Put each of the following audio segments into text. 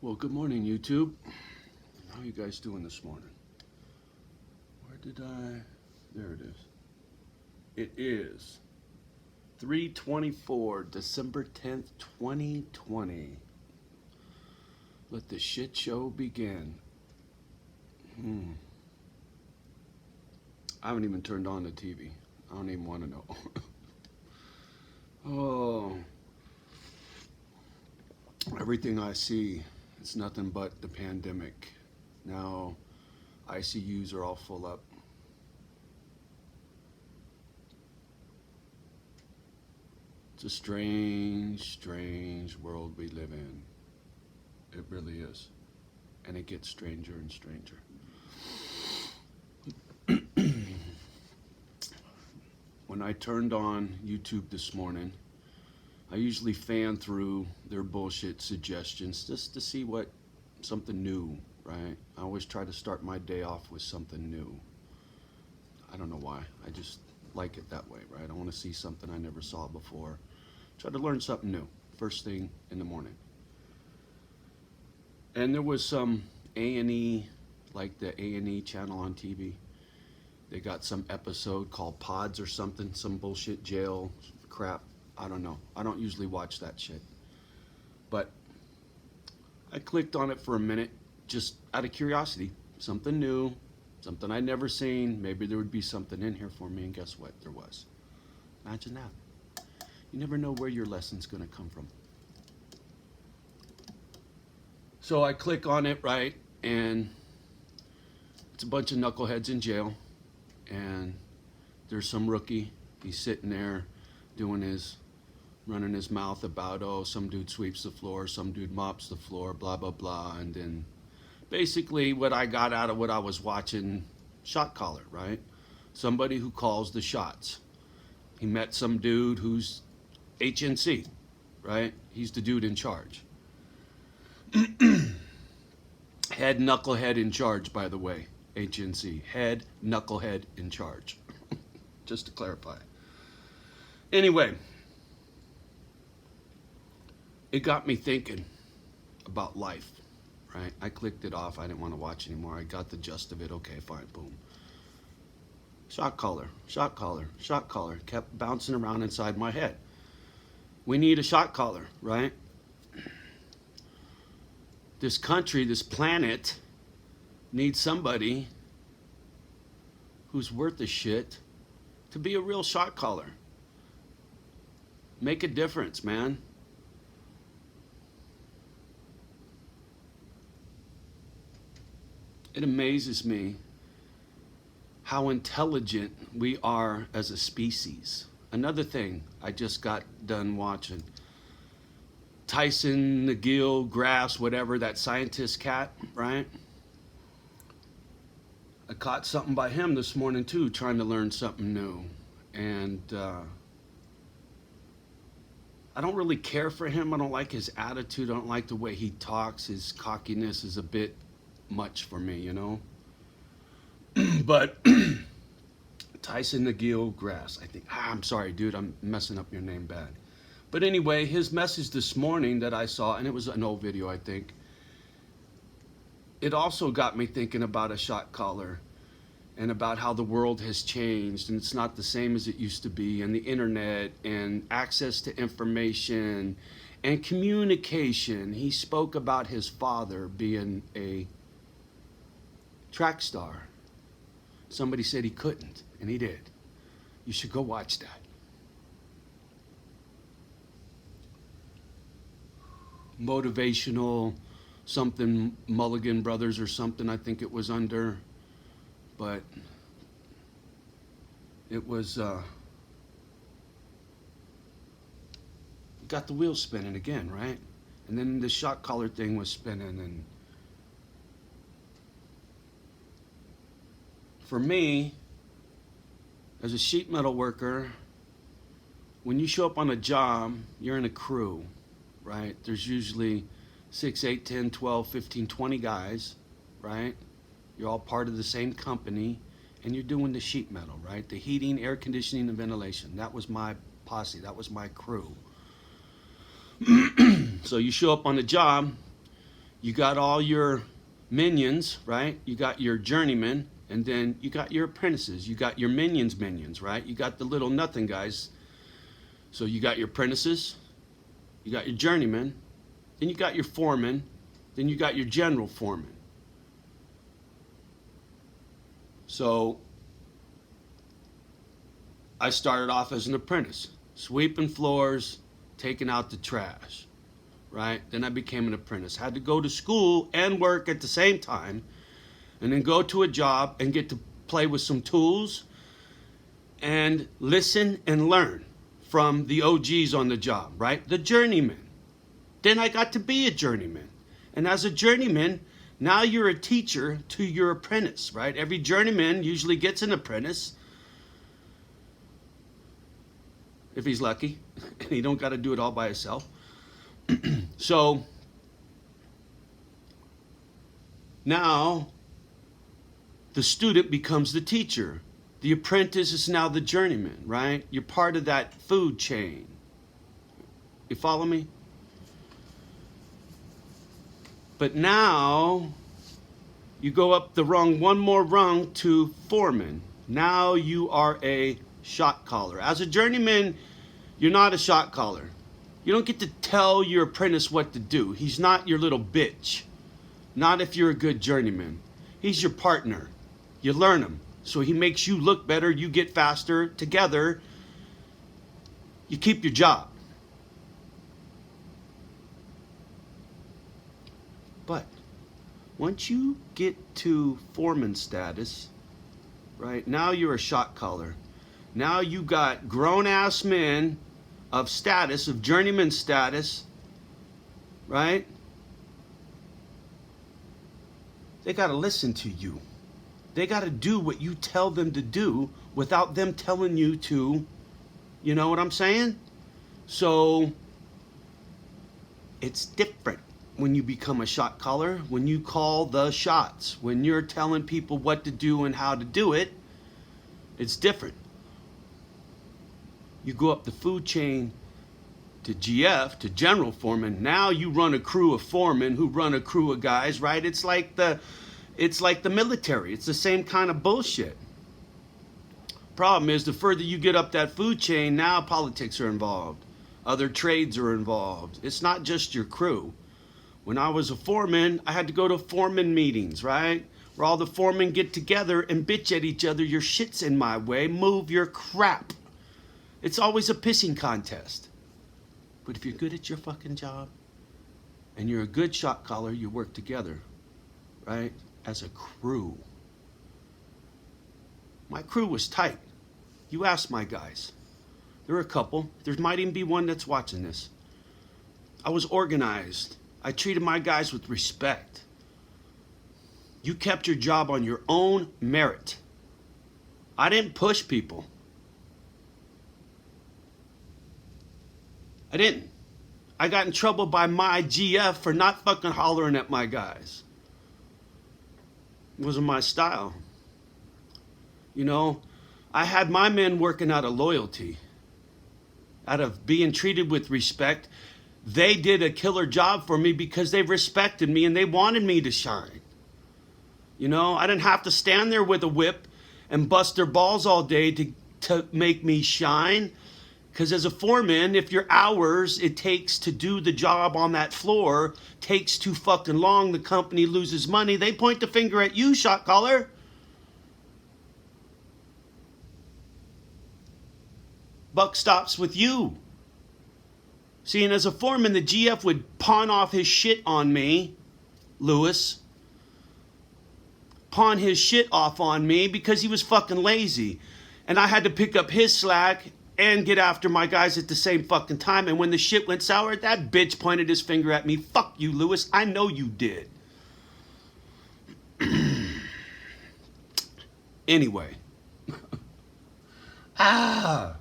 Well, good morning, YouTube. How are you guys doing this morning? Where did I? There it is. It is 3/24, December 10th, 2020. Let the shit show begin. I haven't even turned on the TV. I don't even want to know. Oh, everything I see, it's nothing but the pandemic. Now, ICUs are all full up. It's a strange, strange world we live in. It really is. And it gets stranger and stranger. When I turned on YouTube this morning, I usually fan through their bullshit suggestions just to see what something new, right? I always try to start my day off with something new. I don't know why. I just like it that way, right? I want to see something I never saw before. Try to learn something new first thing in the morning. And there was some A&E, like the A&E channel on TV. They got some episode called Pods or something, some bullshit jail crap. I don't know. I don't usually watch that shit. But I clicked on it for a minute just out of curiosity. Something new, something I'd never seen. Maybe there would be something in here for me, and guess what? There was. Imagine that. You never know where your lesson's going to come from. So I click on it, right, and it's a bunch of knuckleheads in jail, and there's some rookie. He's sitting there running his mouth about, oh, some dude sweeps the floor, some dude mops the floor, blah, blah, blah. And then basically what I got out of what I was watching, shot caller, right? Somebody who calls the shots. He met some dude who's HNC, right? He's the dude in charge. Head knucklehead in charge, by the way. HNC. Head knucklehead in charge. Just to clarify. Anyway, it got me thinking about life, right? I clicked it off. I didn't want to watch anymore. I got the gist of it. Okay, fine, boom. Shot caller, shot caller, shot caller. Kept bouncing around inside my head. We need a shot caller, right? This country, this planet, needs somebody who's worth the shit to be a real shot caller. Make a difference, man. It amazes me how intelligent we are as a species. Another thing I just got done watching. Tyson, McGill, Grass, whatever, that scientist cat, right? I caught something by him this morning too, trying to learn something new. And I don't really care for him. I don't like his attitude. I don't like the way he talks. His cockiness is a bit much for me, you know? But Tyson McGill Grass, I think. I'm sorry, dude. I'm messing up your name bad. But anyway, his message this morning that I saw, and it was an old video, I think, it also got me thinking about a shot caller and about how the world has changed and it's not the same as it used to be, and the internet and access to information and communication. He spoke about his father being a track star. Somebody said he couldn't, and he did. You should go watch that. Motivational something, Mulligan Brothers or something, I think it was under, but it was got the wheels spinning again, right? And then the shot collar thing was spinning. And for me, as a sheet metal worker, when you show up on a job, you're in a crew, right? There's usually 6, 8, 10, 12, 15, 20 guys, right? You're all part of the same company, and you're doing the sheet metal, right? The heating, air conditioning, and ventilation. That was my posse. That was my crew. So you show up on the job, You got all your minions, right? You got your journeymen, and then you got your apprentices. You got your minions, right? You got the little nothing guys. So you got your apprentices, you got your journeymen, then you got your foreman, then you got your general foreman. So I started off as an apprentice, sweeping floors, taking out the trash, right? Then I became an apprentice. Had to go to school and work at the same time, and then go to a job and get to play with some tools and listen and learn from the OGs on the job, right? The journeyman. Then I got to be a journeyman. And as a journeyman, now you're a teacher to your apprentice, right? Every journeyman usually gets an apprentice, if he's lucky, and he don't got to do it all by himself. So now the student becomes the teacher. The apprentice is now the journeyman, right? You're part of that food chain. You follow me? But now you go up one more rung to foreman. Now you are a shot caller. As a journeyman, you're not a shot caller. You don't get to tell your apprentice what to do. He's not your little bitch. Not if you're a good journeyman. He's your partner. You learn him. So he makes you look better, you get faster. Together, you keep your job. But once you get to foreman status, right, now you're a shot caller. Now you got grown-ass men of status, of journeyman status, right? They got to listen to you. They got to do what you tell them to do without them telling you to. You know what I'm saying? So it's different when you become a shot caller, when you call the shots, when you're telling people what to do and how to do it. It's different. You go up the food chain to GF, to general foreman. Now you run a crew of foremen who run a crew of guys, right? It's like the military. It's the same kind of bullshit. Problem is, the further you get up that food chain, now politics are involved. Other trades are involved. It's not just your crew. When I was a foreman, I had to go to foreman meetings, right? Where all the foremen get together and bitch at each other. Your shit's in my way. Move your crap. It's always a pissing contest. But if you're good at your fucking job and you're a good shot caller, you work together, right? As a crew. My crew was tight. You ask my guys. There are a couple. There might even be one that's watching this. I was organized. I treated my guys with respect. You kept your job on your own merit. I didn't push people. I didn't. I got in trouble by my GF for not fucking hollering at my guys. It wasn't my style. You know, I had my men working out of loyalty, out of being treated with respect. They did a killer job for me because they respected me and they wanted me to shine. You know, I didn't have to stand there with a whip and bust their balls all day to make me shine. Because as a foreman, if your hours it takes to do the job on that floor takes too fucking long, the company loses money, they point the finger at you, shot caller. Buck stops with you. See, and as a foreman, the GF would pawn off his shit on me, Lewis. Pawn his shit off on me because he was fucking lazy. And I had to pick up his slack and get after my guys at the same fucking time. And when the shit went sour, that bitch pointed his finger at me. Fuck you, Lewis. I know you did. Anyway. I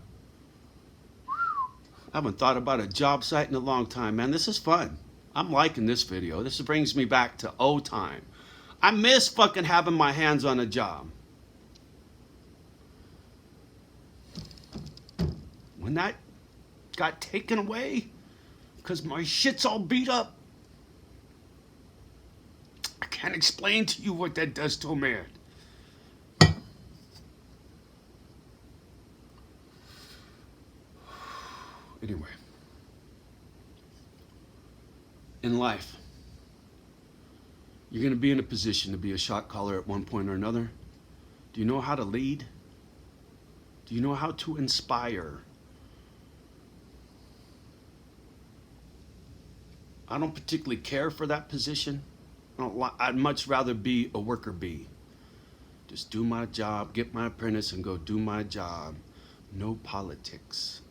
haven't thought about a job site in a long time, man. This is fun. I'm liking this video. This brings me back to old time. I miss fucking having my hands on a job. When that got taken away, because my shit's all beat up. I can't explain to you what that does to a man. Anyway, in life, you're going to be in a position to be a shot caller at one point or another. Do you know how to lead? Do you know how to inspire? I don't particularly care for that position. I'd much rather be a worker bee. Just do my job, get my apprentice, and go do my job. No politics.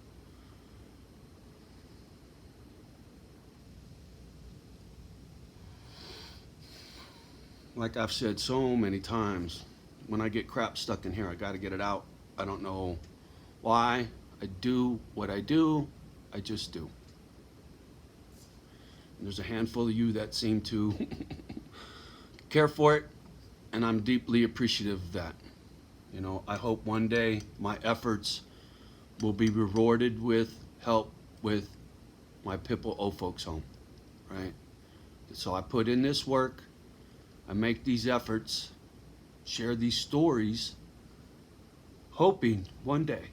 Like I've said so many times, when I get crap stuck in here, I got to get it out. I don't know why. I do what I do. I just do. And there's a handful of you that seem to care for it, and I'm deeply appreciative of that. You know, I hope one day my efforts will be rewarded with help with my Pipple old folks home, right? So I put in this work, I make these efforts, share these stories, hoping one day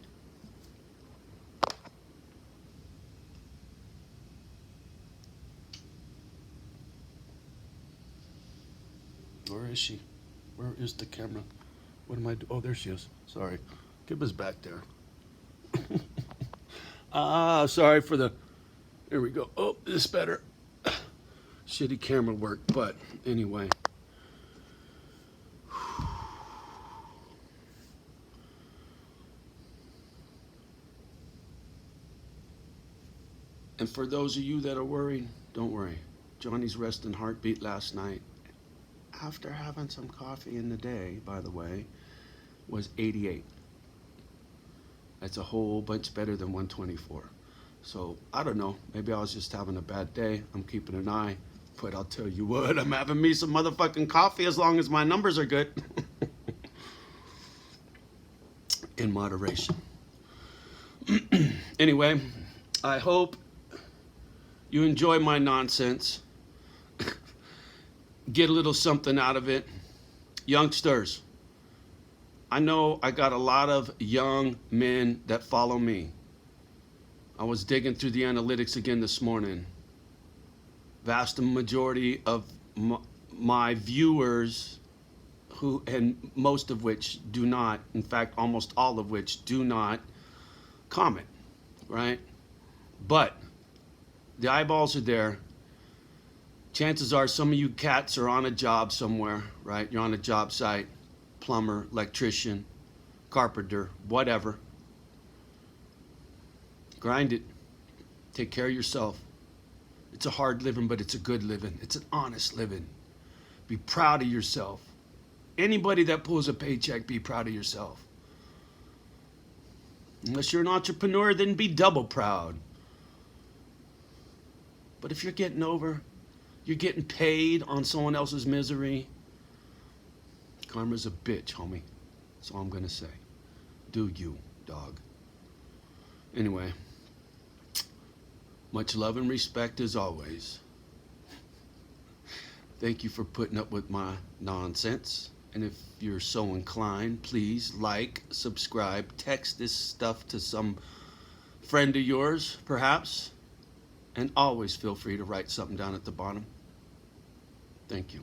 where is she? Where is the camera? What am I doing? Oh, there she is. Sorry. Kibba's back there. Sorry for the... There we go. Oh, this is better. Shitty camera work, but anyway. And for those of you that are worried, don't worry. Johnny's resting heartbeat last night, after having some coffee in the day, by the way, was 88. That's a whole bunch better than 124. So, I don't know. Maybe I was just having a bad day. I'm keeping an eye. But I'll tell you what, I'm having me some motherfucking coffee as long as my numbers are good. In moderation. Anyway, I hope you enjoy my nonsense. Get a little something out of it. Youngsters, I know I got a lot of young men that follow me. I was digging through the analytics again this morning. Vast majority of my viewers, who, and most of which do not, in fact, almost all of which do not comment, right? But the eyeballs are there. Chances are some of you cats are on a job somewhere, right? You're on a job site, plumber, electrician, carpenter, whatever. Grind it. Take care of yourself. It's a hard living, but it's a good living. It's an honest living. Be proud of yourself. Anybody that pulls a paycheck, be proud of yourself. Unless you're an entrepreneur, then be double proud. But if you're getting getting paid on someone else's misery, karma's a bitch, homie. That's all I'm gonna say. Do you, dog. Anyway, much love and respect as always. Thank you for putting up with my nonsense. And if you're so inclined, please like, subscribe, text this stuff to some friend of yours, perhaps. And always feel free to write something down at the bottom. Thank you.